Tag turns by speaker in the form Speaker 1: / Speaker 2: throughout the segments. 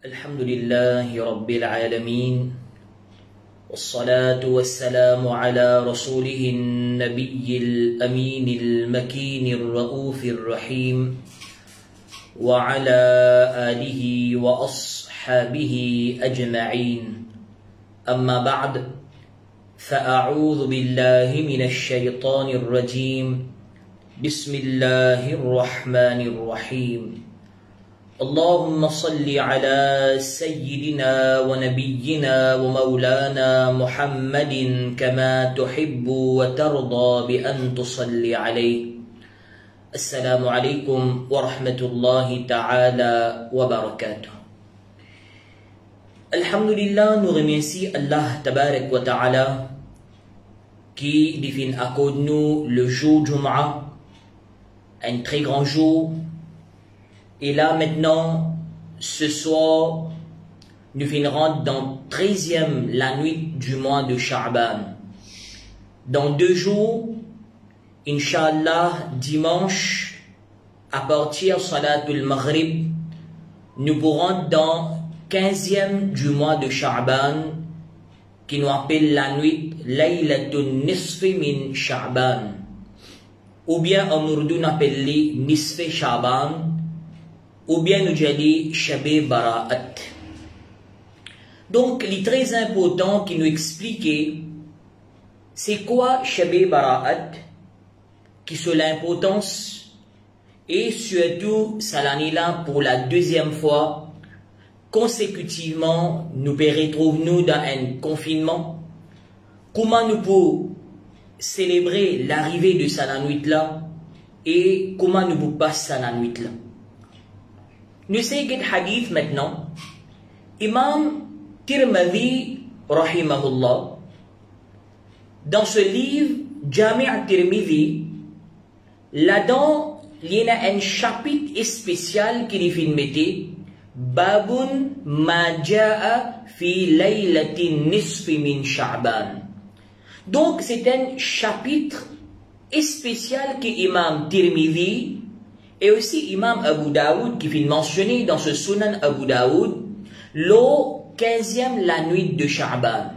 Speaker 1: الحمد لله رب العالمين والصلاة والسلام على رسوله النبي الأمين المكين الرؤوف الرحيم وعلى آله وأصحابه أجمعين أما بعد فأعوذ بالله من الشيطان الرجيم بسم الله الرحمن الرحيم اللهم صل على سيدنا ونبينا ومولانا محمد كما تحب وترضى بأن تصلي عليه. السلام عليكم ورحمة الله تعالى وبركاته. Alhamdulillah, nous remercions Allah Tabarak wa Ta'ala qui divine accorde-nous le jour Jum'ah, un très grand jour. Et là maintenant, ce soir, nous finirons dans 13e la nuit du mois de Sha'ban. Dans 2 jours, Inch'Allah, dimanche, à partir de Salatul Maghrib, nous pourrons dans 15e du mois de Sha'ban, qui nous appelle la nuit Laylatun Nisfi min Sha'ban, ou bien en ourdou nous appelle Nisfi Sha'ban, ou bien nous dit Shabé Bara'at. Donc, il est très important qu'il nous explique c'est quoi Shabé Bara'at, qui sont l'importance, et surtout, ça l'année là pour la 2e fois, consécutivement, nous retrouvons dans un confinement. Comment nous pouvons célébrer l'arrivée de cette nuit là, et comment nous pouvons passer cette nuit là. Nous savons quel hadith maintenant. Imam Tirmidhi, rahimahullah, dans ce livre, Jami' Tirmidhi, là-dedans, il y a un chapitre spécial qui est filmé, Babun ma ja'a fi laylatin nisfi min Sha'ban. Donc, c'est un chapitre spécial que Imam Tirmidhi et aussi Imam Abu Daoud qui fait mentionner dans ce Sunan Abu Daoud le 15e la nuit de Sha'ban.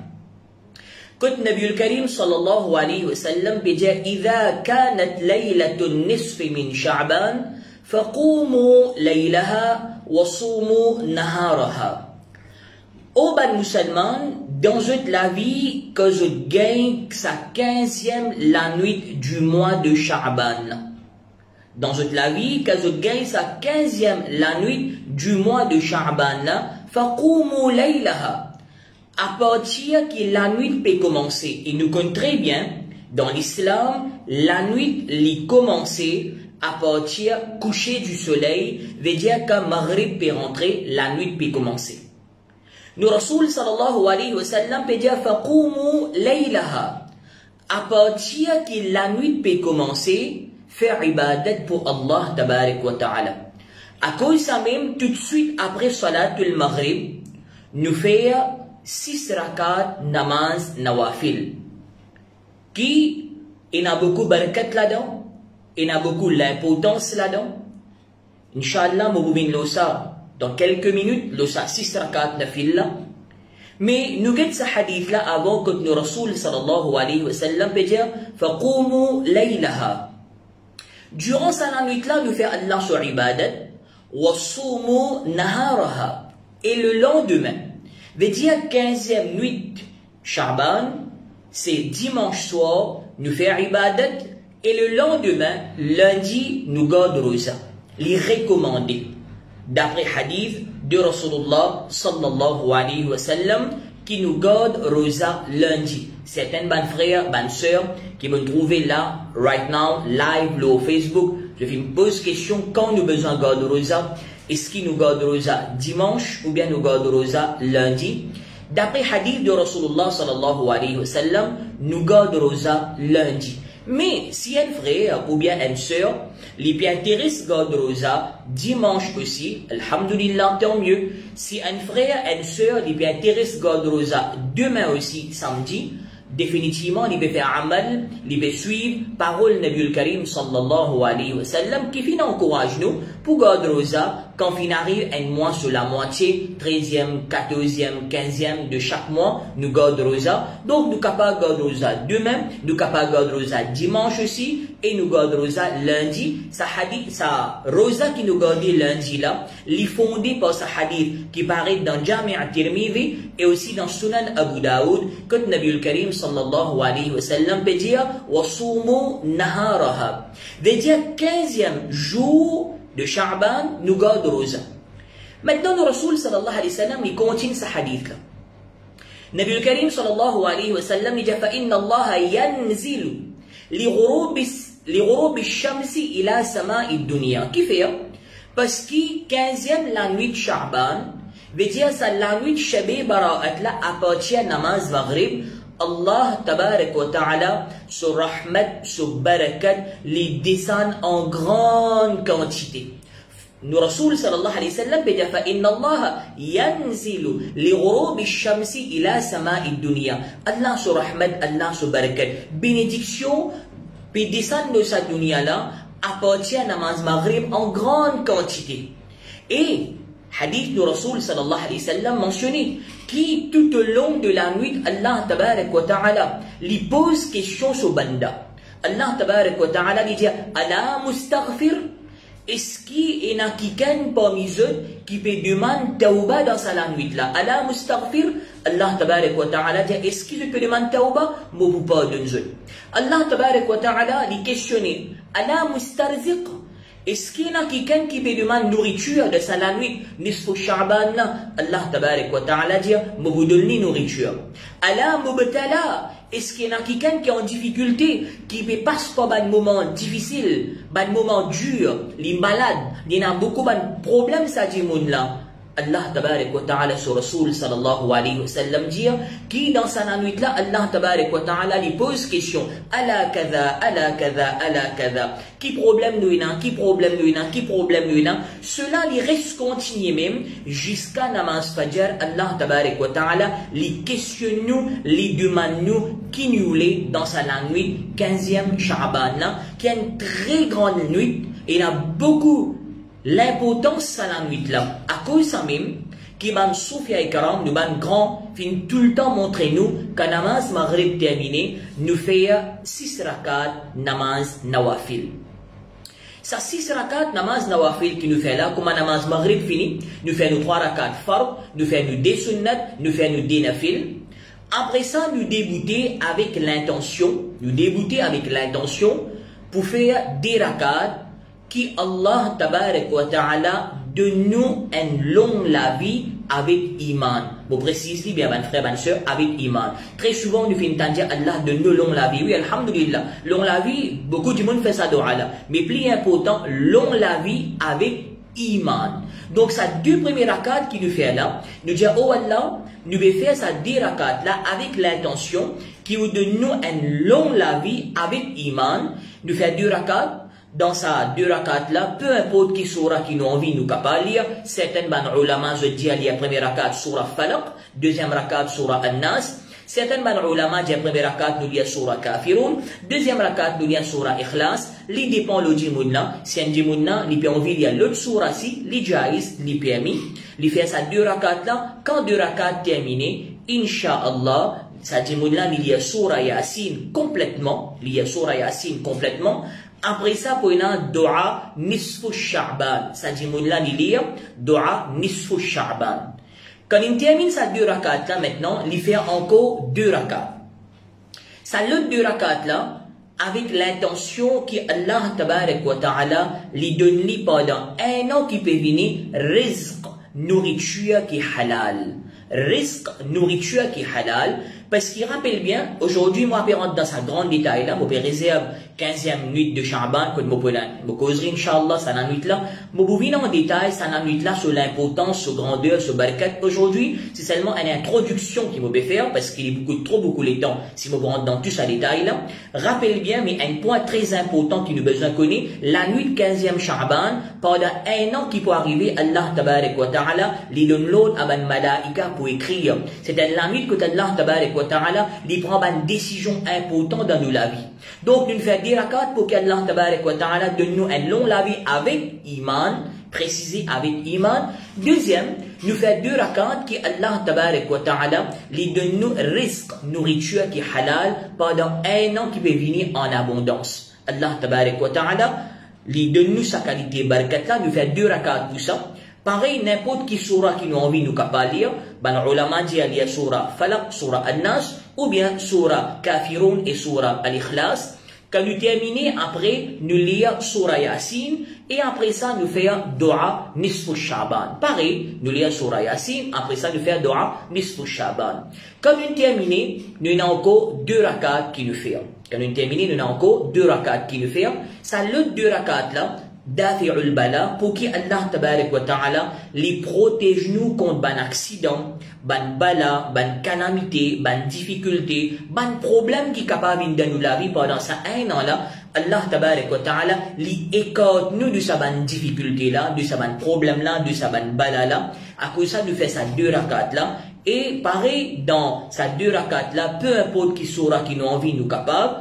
Speaker 1: Quand Nabi al-Karim sallallahu alayhi wa sallam dit إذا كانت ليلة النصف من شعبان فقوموا ليلها وصوموا نهارها. Ô ban musulman, dans la vie que je gagne sa 15e la nuit du mois de Sha'ban. Dans la vie, quand je gagne sa 15e la nuit du mois de Sha'ban, فَقُومُوا لَيْلَهَا. À partir que la nuit peut commencer. Et nous connaissons très bien, dans l'islam, la nuit peut commencer à partir coucher du soleil, veut dire que Maghrib peut rentrer, la nuit peut commencer. Nous, Rasoul sallallahu alayhi wa sallam peut dire فَقُومُوا لَيْلَهَا. À partir que la nuit peut commencer, faire ibadat pour Allah Tabarak wa Ta'ala. À cause ça même, tout de suite après Salatul Maghrib, nous faire 6 rakat namaz nawafil. Qui, il a beaucoup barakat là-dedans, il a beaucoup l'importance là-dedans. Inch'Allah, nous pouvons ça dans quelques minutes, le 6 rakat nafil là. Mais nous avons ce hadith là avant que nous Rasoul sallallahu alayhi wa sallam peut dire, فَقُومُوا لَيْلَهَا. Durant cette nuit-là, nous faisons Allah sur ibadat, وَصُومُوا نَهَارَهَا. Et le lendemain, veut dire 15e nuit, Sha'ban, c'est dimanche soir, nous faisons ibadat, et le lendemain, lundi, nous gardons rosa. Les recommandés, d'après hadith de Rasulullah sallallahu alayhi wa sallam, qui nous garde rosa lundi. Certains bonnes frères, bonnes sœurs, qui me trouver là, right now, live, le Facebook, je me pose question, quand nous besoin de garder rosa, est-ce qu'il nous garde rosa dimanche, ou bien nous garde rosa lundi? D'après hadith de Rasulullah sallallahu alayhi wa sallam, nous garde rosa lundi. Mais si un frère ou bien une sœur, les bien intéressent garde rosa dimanche aussi, alhamdulillah, tant mieux. Si un frère, une sœur, les bien intéressent garde rosa demain aussi, samedi, définitivement, il peut faire amal, il peut suivre parole Nabi Karim sallallahu alayhi wa sallam qui finit encourage nous pour garder rosa quand on arrive un mois sur la moitié, 13e, 14e, 15e de chaque mois, nous garde rosa. Donc nous capables de garder rosa demain, nous capables de garder rosa dimanche aussi et nous garde rosa lundi. Ça hadith, ça rosa qui nous garde lundi là, les fondé par ce hadith qui paraît dans Jami' at-Tirmidhi et aussi dans Sunan Abu Daoud que Nabi Karim sallallahu alayhi wa sallam peut dire wa sumu naharaha. Veut dire 15e jour de Sha'ban, nous garde rosa. Maintenant, le Rasoul sallallahu alayhi wa sallam, il continue ce hadith là. Nabi Karim sallallahu alayhi wa sallam, il dit فَإِنَّ اللَّهَ يَنْزِلُ لِغُرُوبِ الشَّمْسِ إِلَى سَمَاءِ الدُّنْيا. Qui fait? Parce que 15e la nuit de Sha'ban, veut dire ça la nuit de Shabi Bara'at là appartient à namaz Maghrib. Allah tabarak wa ta'ala sur rahmat, sur barakat, les descend en grande quantité. Nous Rasoul sallallahu alayhi wa sallam peut dire فَإِنَّ اللَّهَ يَنْزِلُ لِغُرُوبِ الشَّمْسِ إِلَى سَمَاءِ الدُّنْيا. Allah sur rahmat, Allah sur barakat. Bénédiction, puis descend de sa dunya là, appartient à namaz maghrib en grande quantité. Et hadith du Rasoul sallallahu alayhi wa sallam mentionné qui tout au long de la nuit Allah tabarak wa ta'ala lui pose question sur banda. Allah tabarak wa ta'ala lui dit ala mustaghfir. Est-ce qu'il y en a quelqu'un parmi eux qui peut demander tauba dans sa nuit là? Ala mustaghfir. Allah tabarak wa ta'ala dit est-ce qu'il peut demander tauba? Moi vous pardonne. Allah tabarak wa ta'ala lui questionner ala mustarziq. Est-ce qu'il y en a quelqu'un qui peut demander nourriture de sa nuit? Nisfu Sha'ban, Allah tabarak wa ta'ala dit, me vous donne nourriture. Allah mubtala. Est-ce qu'il y en a quelqu'un qui est en difficulté, qui peut passer par un moment difficile, un moment dur, les malades, il y en a beaucoup de problèmes, ça dit moun là. Allah tabarak wa ta'ala sur Rasoul sallallahu alayhi wa sallam dit qui dans sa nuit là Allah tabarak wa ta'ala lui pose question ala kaza ala kaza ala kaza qui problème nous n'a qui problème nous n'a qui problème nous n'a cela lui reste continuer même jusqu'à namaz fajr. Allah tabarak wa ta'ala lui questionne nous lui demande nous qui nous l'est dans sa nuit 15e Sha'ban là qui est une très grande nuit et il y a beaucoup l'importance de la nuit là, à cause de ça même, qui m'a souffert et karam, nous m'a grand, fin tout le temps montrer nous, qu'à namaz maghrib terminé, nous fait 6 rakat namaz nawafil. Ça 6 rakat namaz nawafil qui nous fait là, comme un namaz maghrib fini, nous fait nous 3 rakat fard, nous fait nous des sunnat, nous fait nous des nafil. Après ça, nous débuter avec l'intention, pour faire des rakats qui Allah tabarak wa ta'ala de nous une longue la vie avec iman. Vous précisez bien, mes frères, mes soeurs, avec iman. Très souvent, nous finissons dire Allah de nous long la vie. Oui, alhamdulillah. Long la vie, beaucoup de monde fait ça de Allah. Mais plus important, long la vie avec iman. Donc, ça deux premiers rakats qui nous fait là, nous dit, oh Allah, nous vais faire ça deux rakats là avec l'intention qui nous donne nous une longue la vie avec iman. Nous fait deux rakats. Dans sa deux rakats là, peu importe qui surah qui nous envie nous capable lire, certaines ulama je dis à lire premier rakat surah Falaq, deuxième rakat surah An-Nas, certaines ulama disent premier rakat nous lire surah Kafirun, deuxième rakat nous lire surah Ikhlas, li dépend le dimounna, si un dimounna, li peut envie lire l'autre surah si, li jaiz, li permis, li fait sa deux rakats là, quand deux rakats terminé, Inch'Allah, sa dimounna li lire surah Yasin complètement, après ça, pour une dua nisfu Sha'ban. Ça dit, moula li lire dua nisfu Sha'ban. Quand il termine sa deux rakats là, maintenant, il fait encore deux rakats. Ça l'autre deux rakats là, avec l'intention que Allah tabarak wa ta'ala lui donne pendant un an qui peut venir, rizq, nourriture qui est halal. Rizq, nourriture qui est halal. Parce qu'il rappelle bien, aujourd'hui, moi, je rentre dans sa grande détail là, je réserve 15e nuit de Sha'ban, que je causerai, Inch'Allah, ça la nuit là. Je vais en détail, ça la nuit là, sur l'importance, sur grandeur, sur barakat. Aujourd'hui, c'est seulement une introduction qu'il me faire, parce qu'il est beaucoup le temps, si je rentre dans tout ce détail là. Rappelle bien, mais un point très important qui nous besoin connaître, la nuit de 15e Sha'ban, pendant un an qui peut arriver, Allah tabarak wa ta'ala, li donne l'autre à man malaika pour écrire. C'est la nuit que Allah tabarak wa ta'ala, il prend une décision importante dans la vie. Donc, nous faisons 10 rakats pour qu'Allah ta'ala donne nous un long la vie avec iman, précisé avec iman. Deuxième, nous faisons 2 rakats qui Allah ta'ala lui donne nous risque, nourriture qui est halal pendant un an qui peut venir en abondance. Allah ta'ala lui donne nous sa qualité barakat là, nous faisons 2 rakats pour ça. Pareil, n'importe qui surah qui nous envie nous capable lire, ben ulama dit il y a surah Falaq, surah An-Nas, ou bien surah Kafirun et surah Al-Ikhlas. Quand nous terminons, après, nous lisons surah Yasin, et après ça, nous faisons dua Nisfu Shaban. Pareil, nous lisons surah Yasin, après ça, nous faisons dua Nisfu Shaban. Quand nous terminons, nous avons encore 2 rakats qui nous faisons. Quand nous terminons, nous avons encore 2 rakats qui nous faisons. Ça, l'autre 2 rakats là, Dafi'ul bala, pour qui Allah tabarak wa ta'ala les protège nous contre ban accident, ban bala, ban calamité, ban difficulté, ban problème qui est capable de nous la vie pendant ça un an là. Allah tabarak wa ta'ala les écarte nous de sa ban difficulté là, de sa ban problème là, de sa ban bala là. À cause ça, nous fait ça 2 rakats là. Et pareil, dans sa 2 rakats là, peu importe qui sera qui nous envie nous capable,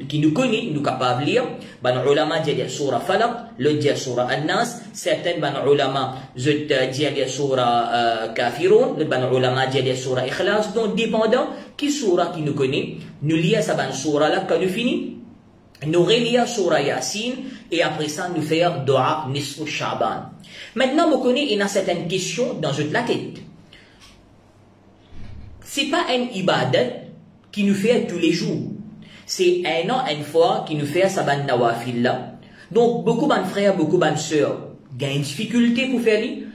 Speaker 1: qui nous connaît, nous capables de lire. Ban ulama dit surah Falaq, le dit surah An-Nas, certains ban ulama dit surah Kafirun, le ban ulama dit surah Ikhlas. Donc dépendant qui surah qui nous connaît, nous lisons sa ban surah là quand nous finissons. Nous relisons surah Yasin et après ça nous faisons dua Nisfu Shaban. Maintenant, vous connaissez, il y a certaines questions dans la tête. C'est pas un ibadat qui nous fait tous les jours. C'est un an, une fois, qui nous fait sa ban nawafil là. Donc, beaucoup de frères, beaucoup de sœurs, ont une difficulté pour faire lui.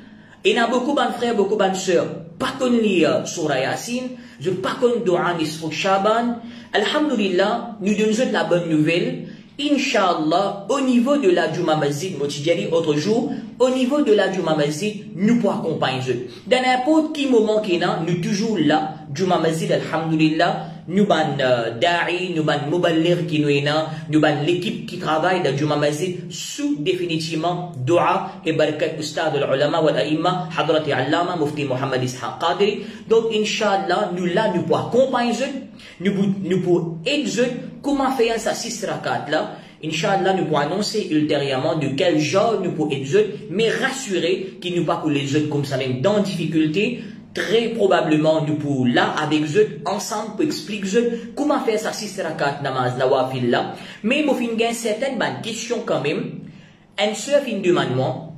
Speaker 1: Et il y a beaucoup de frères, beaucoup de sœurs, pas qu'on lire surah Yasin, je pas qu'on dua Nisfu Shaban. Alhamdulillah, nous donnons la bonne nouvelle. Inch'Allah, au niveau de la Juma Masjid, Motidjali, autre jour, au niveau de la Juma Masjid, nous pouvons accompagner. Dans n'importe quel moment qu'il y a, nous toujours là, Juma Masjid, Alhamdulillah, nous ban da'i, nous ban muballir qui nous est là, nous ban l'équipe qui travaille dans Juma Masjid, sous définitivement, dua et barakat ustad al-ulama wal-a'imma, hadrati allama, mufti Muhammad Ishaq Qadri. Donc, Inch'Allah, nous là, nous pouvons accompagner, nous pouvons aider, comment faire ça 6 rakats là. Inch'Allah, nous pouvons annoncer ultérieurement de quel genre nous pouvons aider, mais rassurer qu'il nous pas pour les autres comme ça, même dans difficulté. Très probablement, nous pouvons là, avec eux, ensemble, pour expliquer comment faire ça 6 rakats namaz nawafil là. Mais, il y a certaines questions quand même. Un seul fin demandement.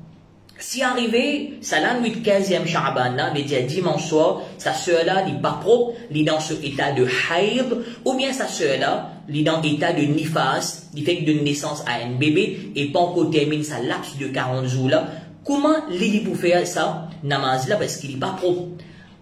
Speaker 1: Si arrivé, ça la nuit 15e Sha'ban là, veut dire dimanche soir, sa sœur là, il pas propre, il dans ce état de haïd, ou bien sa sœur là, il dans état de nifas, il fait de naissance à un bébé, et pas encore termine sa laps de 40 jours là. Comment il peut faire ça, namaz là, parce qu'il est pas propre?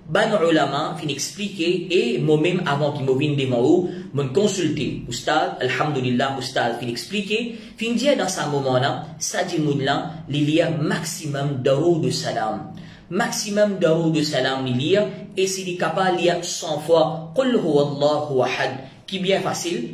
Speaker 1: Ban ulama fin expliquer et moi-même avant qu'il me vienne devant vous, me consulter. Oustad, alhamdulillah, oustad fin expliquer, fin dire dans ce moment-là, ça dit là, il y a maximum d'euros de salam. Maximum d'euros de salam il y a, et s'il est capable, il y a 100 fois, Qul huwallahu ahad, qui est bien facile,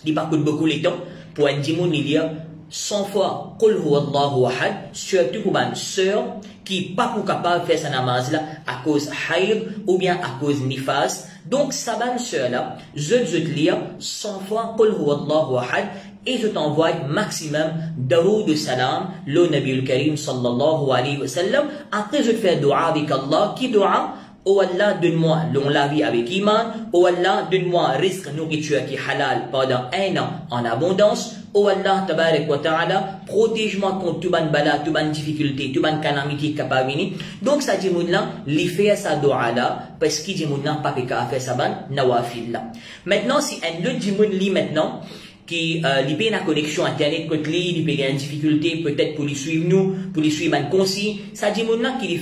Speaker 1: il pas coûte beaucoup les temps, pour un dimoun il y a 100 fois, Qul huwallahu ahad, surtout pour une sœur, qui n'est pas capable de faire sa namaz là à cause haïd ou bien à cause nifas. Donc, ça va là, je te lire 100 fois Qul huwallahu ahad et je t'envoie maximum d'euros de salam, le Nabi al-Karim sallallahu alayhi wa sallam. Après, je te fais dua avec Allah. Qui dua? Oh Allah, donne-moi long la vie avec iman. Oh Allah, donne-moi risque nourriture qui est halal pendant un an en abondance. Oh Allah, tabarak wa ta'ala, protège-moi contre tout ban bala, tout ban difficulté, tout ban calamité capable. Donc, ça dit là, li fait sa dua là, parce qu'il dit là, pas qu'à faire sa ban nawafil là. Maintenant, si un autre dit li maintenant, qui li paye la connexion internet côté li paye une difficulté peut-être pour les suivre nous, pour les suivre un concis, ça dit là qui li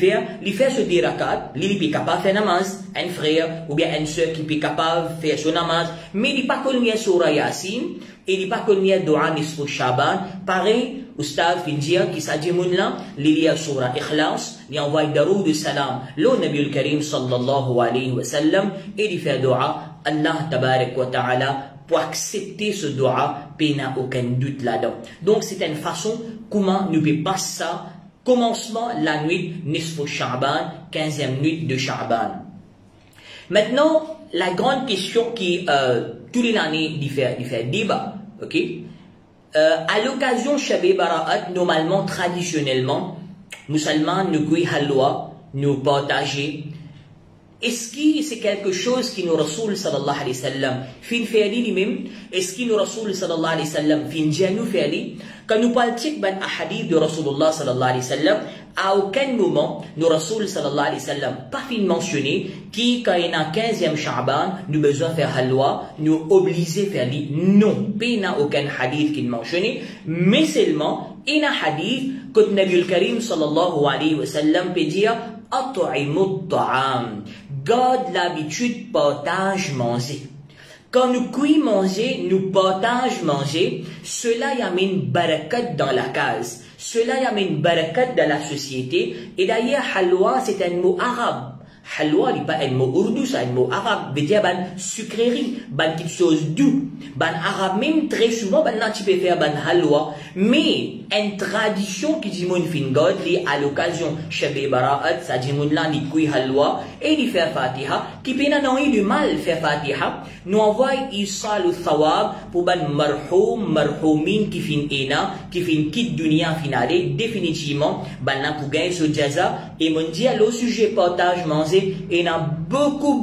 Speaker 1: fait ce dirakat, li peut capable faire namaz, un frère ou bien une sœur qui peut capable faire son namaz, mais il pas connu surah Yasin et il pas connu dua Nisfu Shaban, pareil. Oustad fin dire qui ça dit là, il y a surah Ikhlas, il envoie d'arou de salam, le Nabi al-Karim sallallahu alayhi wa sallam, et il fait dua, Allah tabarak wa ta'ala, pour accepter ce dua, il n'y a aucun doute là-dedans. Donc, c'est une façon comment nous pouvons passer ça. Commencement, la nuit, Nisfu Sha'ban, 15e nuit de Sha'ban. Maintenant, la grande question qui, tous les années, fait débat, ok? À l'occasion Shabi Bara'at, normalement, traditionnellement, musulmans, nous couillons halwa, nous partager. Est-ce que c'est quelque chose qui nous Rasoul sallallahu alayhi wa sallam fin fi'li lui-même? Est-ce que nous Rasoul sallallahu alayhi wa sallam fin janu fi'li? Quand nous parlons d'un hadith de Rasulullah sallallahu alayhi wa sallam, à aucun moment nous Rasoul sallallahu alayhi wa sallam pas fin mentionné qui quand il y a 15e Sha'ban nous besoin faire halwa, nous obliger faire li. Non, il n'y a aucun hadith qui mentionné, mais seulement il y a un hadith que le Nabi al-Karim sallallahu alayhi wa sallam peut dire At'imut ta'am. Garde l'habitude partage manger. Quand nous cueillons manger, nous partage manger, cela y amène barakat dans la case. Cela y amène barakat dans la société. Et d'ailleurs, halwa, c'est un mot arabe. Halwa n'est pas un mot ourdou, c'est un mot arabe. Veut dire ban sucrerie, ban quelque chose doux. Ban arabe même très souvent, ban nan tu peux faire ban halwa. Mais une tradition qui dit mon fin god, à l'occasion Shabi Bara'at, ça dit mon là ni kui halwa et di faire Fatiha, qui peut n'en du mal faire Fatiha. Nous envoie isalu thawab pour ban marhoumin qui fin ena, qui fin kit dunia finale, définitivement ban nan pour gagner ce jaza. Et mon dit au sujet partage manger. Et il y a beaucoup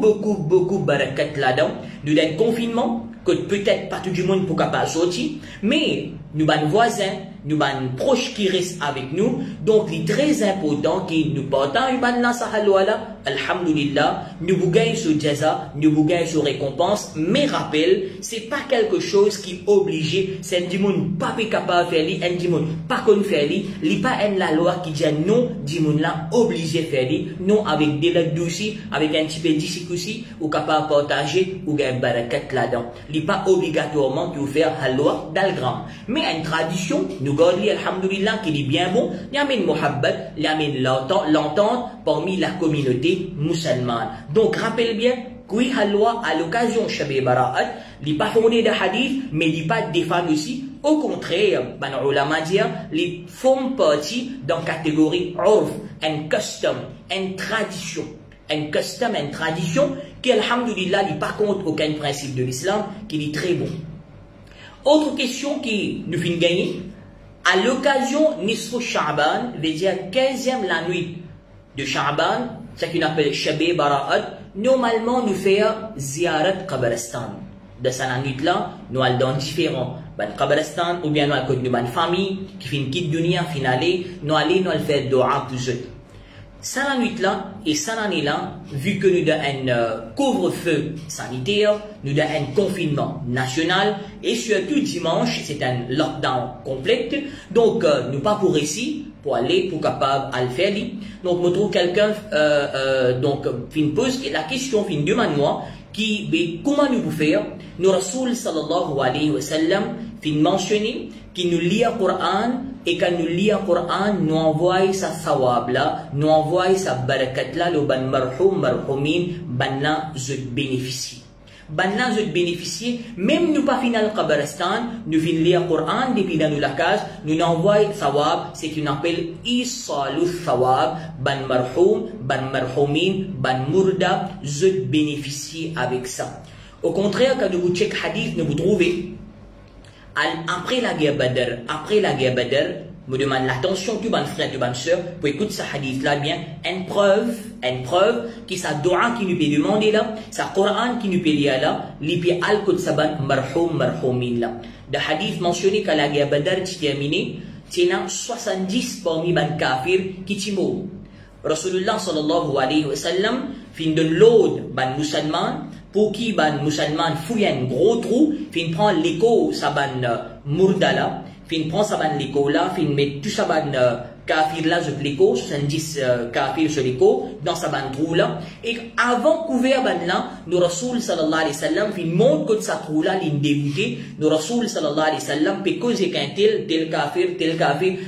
Speaker 1: barakat là-dedans. Nous avons un confinement que peut-être pas tout le monde pour capable sortir, mais nous avons voisins, nous avons proches qui restent avec nous. Donc, il est très important que nous partons alhamdulillah, nous vous gagnons ce jaza, nous vous gagnons ce récompense. Mais rappel, c'est pas quelque chose qui est obligé. C'est un monde pas capable de faire, un monde pas qu'on faire, il pas la loi qui dit non, monde là obligé de faire, non avec des lacs douci, avec un petit peu d'ici aussi, ou capable de partager, ou gagner barakat là-dedans. Il n'est pas obligatoirement de faire la loi d'algram. Mais une tradition, nous gardons alhamdulillah qui est bien bon, il y a une muhabbat, il y a une l'entente parmi la communauté musulmane. Donc rappelle bien, kui halwa à l'occasion Shabi Bara'at, il n'est pas fondé de hadith, mais il n'est pas défendu aussi. Au contraire, les ulama disent, ils font partie d'une catégorie urf, un custom, une tradition. Un custom, une tradition qui, alhamdulillah, n'est pas contre aucun principe de l'islam, qui est très bon. Autre question qui nous fait gagner, à l'occasion Nisfu Sha'ban, veut dire 15e la nuit de Sha'ban, ce qu'on appelle Shabi Bara'at, normalement nous faisons ziyarat Qabristan. De cette nuit-là, nous allons dans différents Qabristan, ou bien nous allons dans une famille qui fait une petite dunia finale, nous allons faire dua pour eux. Cette nuit-là et cette année-là, vu que nous avons un couvre-feu sanitaire, nous avons un confinement national, et surtout dimanche, c'est un lockdown complet, donc nous pas pour ici, pour aller, pour capable à le faire. Donc, je trouve quelqu'un, donc, fin pose la question, fin demande-moi, qui, comment nous pouvons faire, nous Rasoul sallallahu alayhi wa sallam, fin mentionner, qui nous lit le Coran, et quand nous lisons le Coran, nous envoie sa thawab là, nous envoie sa barakat là, le ban marhoumin, ban là, je bénéficie. Ban là, je bénéficie, même nous pas final Qabristan, nous venons lire le Coran, depuis dans la case, nous envoie thawab, c'est qu'on appelle isalu thawab, ban marhoumin, ban murda, je bénéficie avec ça. Au contraire, quand vous checkez hadith, vous trouvez, après la guerre Badr, me demande l'attention du bon frère, du bon soeur, pour écouter ce hadith-là bien, une preuve, qui sa doua qui nous peut demander là, sa Coran qui nous peut lire là, l'ipé al-Qud saban marhoumin là. Le hadith mentionné qu'à la guerre Badr, qui terminé, c'est 70 parmi les kafirs qui sont morts. Rasulullah sallallahu alayhi wa sallam, fin de l'aude, ban musulman, pour qui ban musulman fouille un gros trou, fin prend l'écho, sa ban murdala, fin prend sa ban l'écho là, fin met tout sa ban kafir là, je l'écho, 70 kafir sur l'écho, dans sa ban trou là, et avant couvert ban là, nous Rasoul sallallahu alayhi wa sallam, fin montre que sa trou là, l'in dégoûté, nous Rasoul sallallahu alayhi wa sallam, peut causer qu'un tel kafir,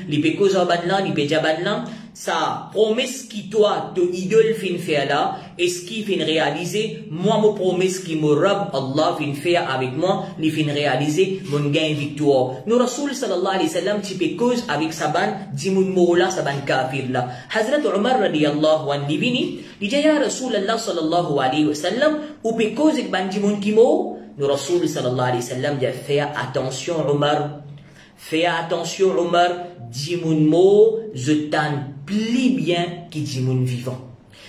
Speaker 1: li peut causer ban là, li peut dire ban là, sa promesse qui toi, te idole fin faire là, et ce qui fin réaliser, moi, mon promesse qui me rab Allah fin faire avec moi, li fin réaliser mon gain victoire. Nous, Rasoul sallallahu alayhi wa sallam, tu peux cause avec sa ban, dit mon moula, sa ban kafir là. Hazrat Umar radiyallahu anhu divini, dit ya Rasoul Allah sallallahu alayhi wa sallam, ou peut cause avec ban dit mon kimo, nous, Rasoul sallallahu alayhi wa sallam, dit fais attention Umar. Fais attention, Omar, dis mon mot, je t'en plie bien qui dit mon vivant.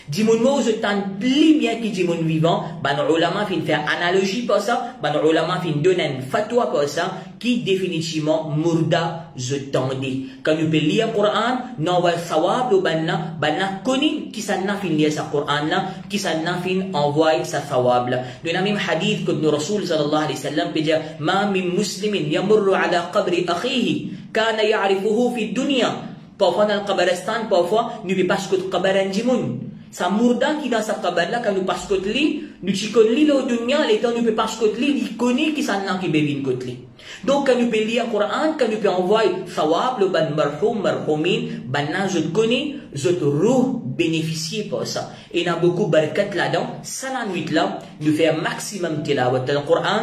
Speaker 1: Dis mon mot, je t'en plie bien qui dit mon vivant. Ben, ulama fin faire analogie pour ça. Ben, ulama fin donner une fatwa pour ça, qui définitivement, mourda, je t'en dis. Quand nous peut lire le Coran, nous avons sawab le banna, connu qui s'en a fin lire sa Coran là, qui s'en a fin envoyer sa sawab là. Nous avons même hadith que nous Rasoul sallallahu alayhi wa sallam peut dire, ma min muslimin yamurru ala qabri akhihi, kana ya'rifuhu fi dunya. Parfois dans le Kabaristan, parfois, nous ne pouvons pas se Kabaran Jimoun. Sa mourda qui dans sa kabar là, quand nous passons côté li, nous chicons li le dunya, les temps nous peut pas côté li, il connaît qui s'en a qui bevin côté li. Donc quand nous peut lire le Coran, quand nous peut envoyer sawab, le ban marhoum, marhoumin, banna je te connais, je te roux bénéficier pour ça. Et il y a beaucoup barakat là-dedans, ça la nuit là, nous fait un maximum tilawat dans le Coran,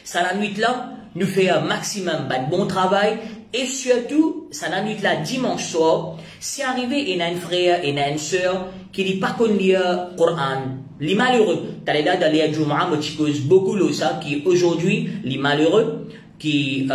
Speaker 1: ça la nuit là, nous fait un maximum de bon travail. Et surtout, ça la nuit là, dimanche soir, si arrivé, il y a un frère, il y a une sœur, qui dit pas qu'on lit le Coran. Les malheureux, t'as l'air d'aller à Jumu'ah, moi, tu causes beaucoup de ça, qui aujourd'hui, les malheureux, qui,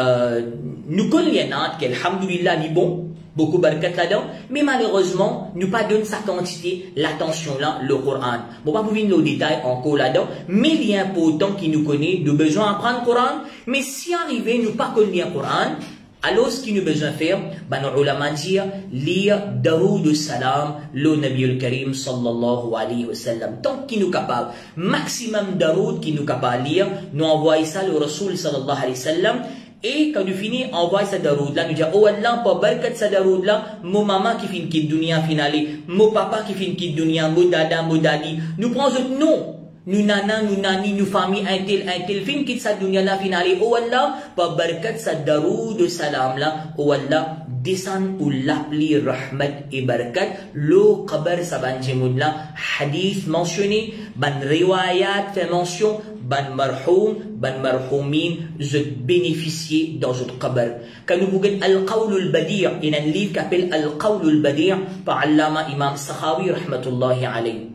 Speaker 1: nous connaissent, qui, alhamdoulilah, les bons, beaucoup barakat là-dedans, mais malheureusement, nous pas donne sa quantité, l'attention là, le Coran. Bon, pas vous venir nos détails encore là-dedans, mais il y a important qui nous connaît, nous besoin d'apprendre le Coran, mais si arrivé, nous pas qu'on lit le Coran, alors, ce qu'il nous besoin de faire, ben, nous ulama dire, lire Daroud salam, le Nabi al-Karim sallallahu alayhi wa sallam. Tant qu'il nous capable, maximum Daroud qui nous capable de lire, nous envoyons ça le Rasoul sallallahu alayhi wa sallam. Et quand nous finissons, envoyons ça Daroud là, nous disons, oh Allah, pour barkat ça Daroud là, mon maman qui finit quitte dunya finale, mon papa qui finit quitte dunya, mon dada, mon dadi, nous prenons notre nom. Nous nana, nous nani, nous famille, un tel film qui sa dunya la finale. Oh Allah, par barakat sa daroud salam la. Oh Allah, descend ou l'appli rahmat et barakat. Le qabar sa ban jimoun la. Hadith mentionné, ban riwayat fait mention, ban marhoum, ban marhoumin, je bénéficier dans votre qabar. Quand nous voulons al-qawl al-badir, il y a un livre qui s'appelle al-qawl al-badir par Allama Imam Sakhawi rahmatullahi alayhi.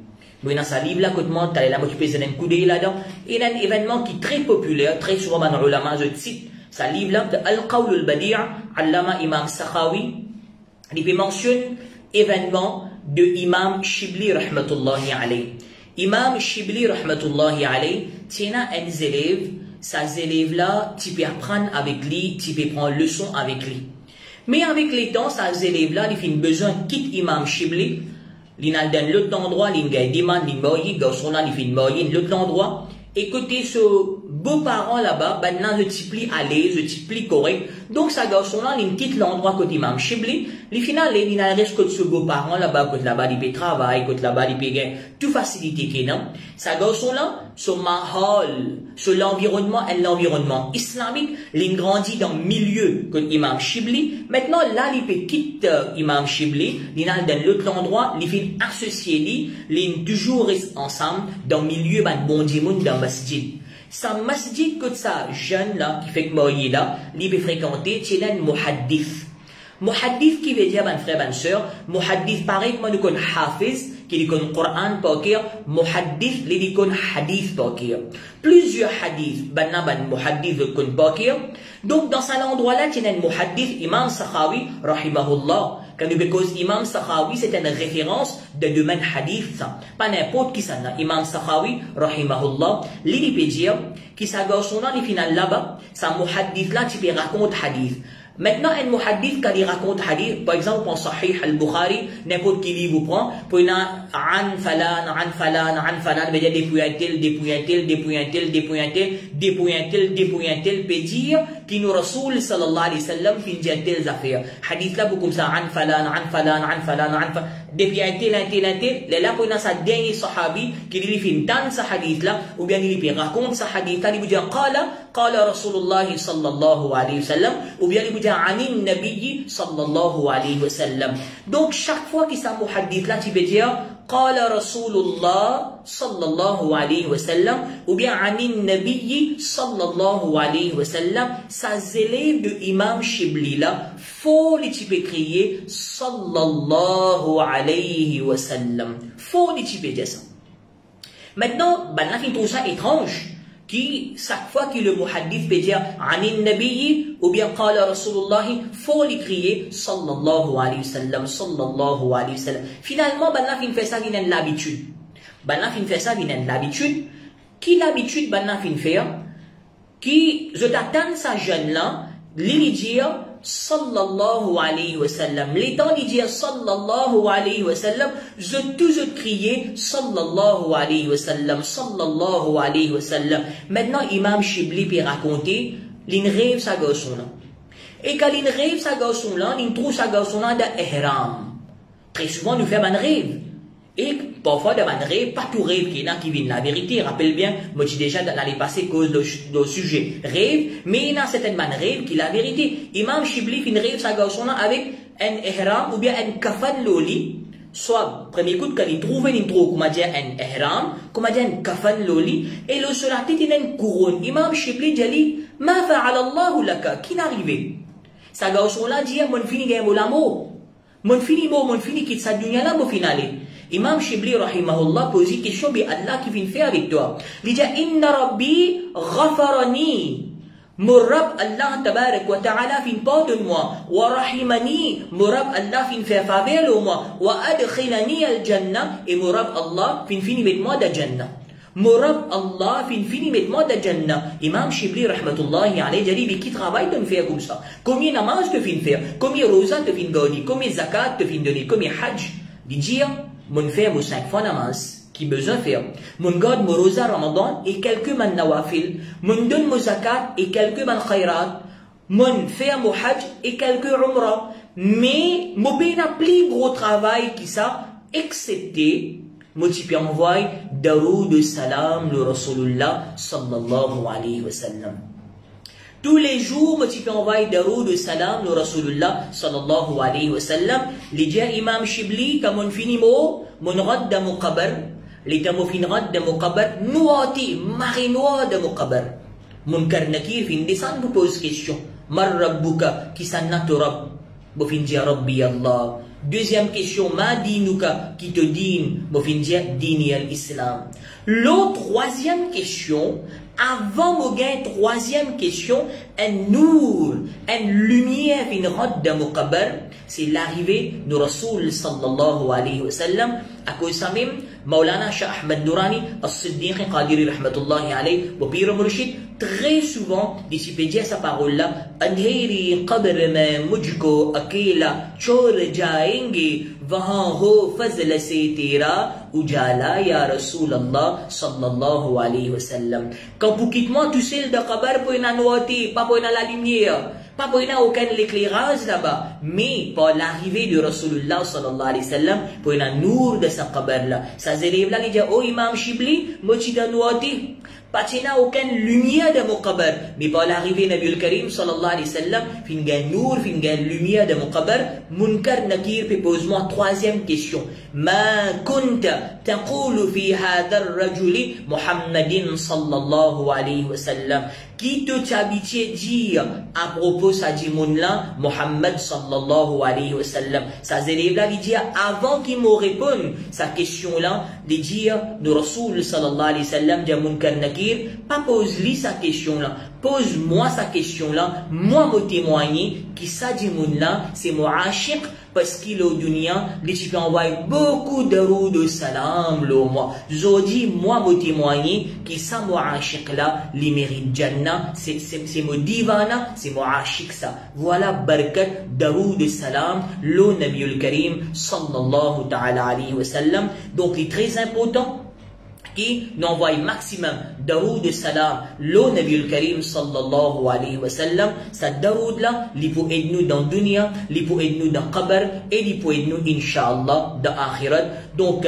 Speaker 1: Nous avons un livre là, que moi, tu as m'occuper d'un coup d'œil là-dedans. Il y a un événement qui est très populaire, très souvent dans le ulama, je cite, ce livre là, de Al-Qawl al-Badi' Allama Imam Sakhawi. Il mentionne événement de Imam Shibli rahmatullahi alayhi. Imam Shibli rahmatullahi alayhi, tient un élève, ces élèves là, tu peux apprendre avec lui, tu peux prendre leçon avec lui. Mais avec les temps, ces élèves là, ils ont besoin de quitter Imam Shibli. L'inal dans l'autre endroit, l'ingay demande, l'ingay, garçon là, l'ifin moyen, l'autre endroit. Écoutez, ce beau-parent là-bas, maintenant, je t'y plie à l'aise, je t'y plie correct. Donc, ça garçon là, il quitte l'endroit côté Imam Shibli. Les final, il n'a reste que ce beau-parent là-bas, côté là-bas, il peut travailler, côté là-bas, il peut gagner toute facilité qu'il a. Ça garçon là, ce mahal, sur l'environnement et l'environnement islamique, il grandit dans le milieu côté Imam Shibli. Maintenant, là, il peut quitter Imam Shibli, il n'a dans l'autre endroit, il fait associé, il toujours reste ensemble dans le milieu, ben, bon dimoun, dans masjid. Sa masjid que ça jeune là, qui fait que moi là, il peut fréquenter, c'est un muhaddith. Muhaddith qui veut dire, ben frère, ben sœur, muhaddith pareil que moi nous connaissons hafiz, qui dit qu'on Coran par cœur, muhaddith, il dit qu'on hadith par cœur. Plusieurs hadiths, ben muhaddith qu'on par cœur. Donc dans cet endroit-là, il y a un muhaddith, Imam Sakhawi, rahimahullah. Quand nous cause Imam Sakhawi, c'est une référence de domaine hadith. Pas n'importe qui ça n'a. Imam Sakhawi, rahimahullah, l'il peut dire, qui s'agore son nom, il final là-bas, ça muhaddith là, tu peux raconter hadith. Maintenant, un muhaddith, quand il raconte hadith, par exemple, en Sahih al-Bukhari, n'importe qui livre vous prend, pour il y a an falan, veut dire dépouille un tel, peut dire, qui nous Rasoul sallallahu alayhi wa sallam, fin dit telles affaires. Hadith là, beaucoup comme ça, an falan, falan, an falan, an falan, an falan. Depuis un tel, là pour sa dernier sahabi, qui lui fait une tanne sa hadith là, ou bien il lui raconte sa hadith là, il lui dit qala Rasulullah sallallahu alayhi wa sallam, ou bien il lui dit anin nabiyyi sallallahu alayhi wa sallam. Donc chaque fois qu'il s'en hadith là, tu peux dire qala Rasulullah sallallahu alayhi wa sallam, ou bien anin nabiyyi sallallahu alayhi wa sallam. Ça élève de Imam Shibli là, faut les types crier sallallahu alayhi wa sallam. Faut les types dire ça. Maintenant, ben là, il trouve ça étrange, qui, chaque fois que le muhaddith peut dire anin nabiyyi, ou bien qala Rasulullah, faut les crier sallallahu alayhi wa sallam, sallallahu alayhi wa sallam. Finalement, ben là, il fait ça, il a l'habitude. Ben là, il fait ça, il a l'habitude. Qui l'habitude, ben là, il fait, qui, je t'attends sa jeune là, lui dire sallallahu alayhi wa sallam. L'étant lui dire sallallahu alayhi wa sallam, je toujours crier sallallahu alayhi wa sallam, sallallahu alayhi wa sallam. Maintenant, Imam Shibli peut raconter, il rêve sa garçon là. Et quand il rêve sa garçon là, il trouve sa garçon là dans ihram. Très souvent, nous faisons un rêve. Et parfois, dans un rêve, pas tout rêve qui est là qui vient. La vérité, rappelle bien, moi j'ai déjà dans les passés cause de sujet rêve, mais il y a certainement un rêve qui est la vérité. Imam Shibli fin rêve sa garçon avec un ihram ou bien un kafan loli. Soit, premier coup, quand il trouve comment dire un ihram, comment dire un kafan loli, et le sur la tête il a une couronne. Imam Shibli dit, ma fa'ala Allahu laka, qui n'arrive? Sa garçon là dit, mon fini gagne mon amour. Mon fini quitte sa dunya là, mon finale. Imam Shibli rahimahullah pose une question, mais Allah qui vient faire avec toi. Il dit, inna rabbi ghafarani. Mon Rabb Allah tabarak wa ta'ala fin pardonne-moi. Wa rahimani. Mon Rabb Allah fin fait faveur au moi. Wa adkhilani al jannah. Et mon Rabb Allah fin fini met moi da jannah. Mon Rabb Allah fin fini met moi da jannah. Imam Shibli rahmatullahi alayhi dit, mais qui travaille de faire comme ça? Combien namaz te fin faire? Combien rosa te fin donner? Combien zakat te fin donner? Combien hajj? Il dit, mon faire mon 5 fois namaz, qui besoin faire. Mon garde mon rosa ramadan et quelques man nawafil. Mon donne mon zakat et quelques man khayrat. Mon faire mon hajj et quelques umrah. Mais, mon ben a plus gros travail qui ça, excepté, mon type envoie daroud salam le Rasulullah sallallahu alayhi wa sallam. Tous les jours, moi, tu peux envoyer daroud salam le Rasulullah sallallahu alayhi wa sallam. Les dia Imam Shibli, comme on finit mot, mon rad de mon qabar, les tamo fin rad de mon qabar, nouati, marinois de mon qabar. Mon karnakir fin descend, vous pose question. Mar rabbuka, qui s'en a rab? Vous fin dire rabbi Allah. Deuxième question, ma dinuka, qui te dîne? Vous fin dire dini al-Islam. L'autre troisième question, avant mon gain, troisième question, un nour, une lumière, une route de Muqabar, c'est l'arrivée de Rasoul sallallahu alayhi wa sallam, à cause de même, Maulana Shah Ahmed Nourani, As-Siddiq Qadiri rahmatullahi alayhi, wa Pir Murshid, très souvent, d'ici dire sa parole-là, Andheri qabr mein mujhko akela chor jaenge, wahan ho fazl se tera, ujala ya Rasul Allah sallallahu alayhi wa sallam. Quand vous quittez moi tout seul de Qabar pour une anouati, pas pour la lumière, pas pour aucun éclairage là-bas, mais pour l'arrivée de Rasulullah sallallahu alayhi wa sallam, pour une nour de sa Qabar là. Ça s'élève là, il dit, oh Imam Shibli, mochi d'anouati. Pas aucune lumière de mon qabar, mais par l'arrivée de Nabi al-Karim sallallahu alayhi wa sallam, fin gagne nour, fin gagne lumière de mon qabar. Munkar Nakir pose-moi troisième question. Ma kunta taqulu fi hadha ar-rajuli Muhammadin sallallahu alayhi wa sallam. Qui te t'habituait dire à propos ça dit mon là Muhammad sallallahu alayhi wa sallam. Ça élève là, il dit avant qu'il me réponde sa question là, il dit de Rasoul sallallahu alayhi wa sallam, de Munkar Nakir. Pas pose-lui sa question là, pose-moi sa question là, moi me témoigner qui ça dit mon là, c'est mon ashiq parce qu'il est au dunya, les types envoient beaucoup de roues de salam le moi. Je dis moi me témoigner qui ça mon ashiq là, les mérites Jannah, c'est mon divana, c'est mon ashiq ça. Voilà barakat daroud de salam, le Nabi al-Karim sallallahu ta'ala alayhi wa sallam. Donc il est très important qui nous envoie maximum daroud de salam le Nabi al-Karim sallallahu alayhi wa sallam. Cette daroud là, il peut aider nous dans dunya, il peut aider nous dans qabr et il peut aider nous inshallah dans akhirat. Donc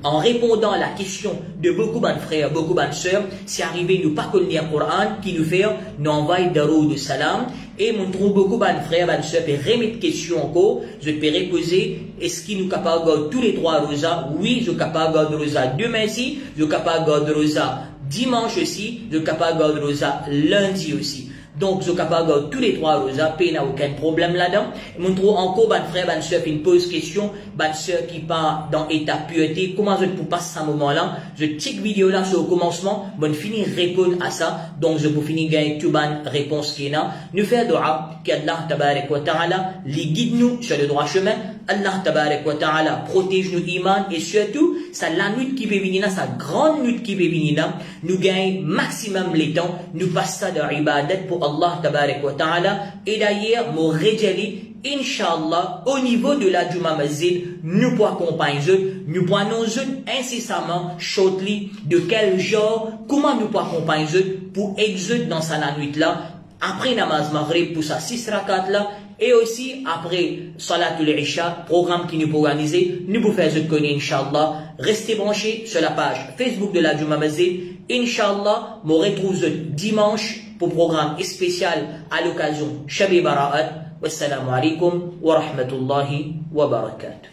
Speaker 1: en répondant à la question de beaucoup de frères, beaucoup de sœurs, c'est arrivé nous pas connaître le Coran qui nous fait nous envoyer daroud de salam. Et mon trouve beaucoup de frères, de sœurs, et remettre question encore, je peux reposer, est-ce qu'il nous capable de tous les 3 rosas? Oui, je suis capable de rosa demain aussi, je suis capable de rosa dimanche aussi, je suis capable de rosa lundi aussi. Donc, je suis capable de tous les 3 rosas, il n'y a aucun problème là-dedans. Mon trouve encore de frères, de sœurs, qui me pose question, de sœurs qui part dans l'état pureté, comment je peux passer à ce moment-là? Je check vidéo là sur le commencement, je finir répondre à ça, donc je peux finir gagner toute bonne réponse qui est là. Nous faisons dua, qu'Allah tabarak wa ta'ala, les guide nous sur le droit chemin, Allah tabarak wa ta'ala, protège nous iman, et surtout, ça la nuit qui peut venir là, sa grande nuit qui peut venir là, nous gagnons maximum les temps, nous passons ça de ibadat pour Allah tabarak wa ta'ala, et d'ailleurs, mon réjali, Inch'Allah, au niveau de la Juma Masjid, nous pouvons accompagner eux, nous pouvons annoncer incessamment, shortly, de quel genre, comment nous pouvons accompagner eux pour exuder dans sa nuit là, après namaz maghrib pour sa 6 rakat là, et aussi après Salatul Isha, programme qui nous peut organiser, nous pouvons faire ce qu'on est, Inch'Allah. Restez branchés sur la page Facebook de la Juma Masjid. Inch'Allah, me retrouve dimanche pour programme spécial à l'occasion Shabi Bara'at. Wassalamu alaikum wa rahmatullahi wa barakatuh.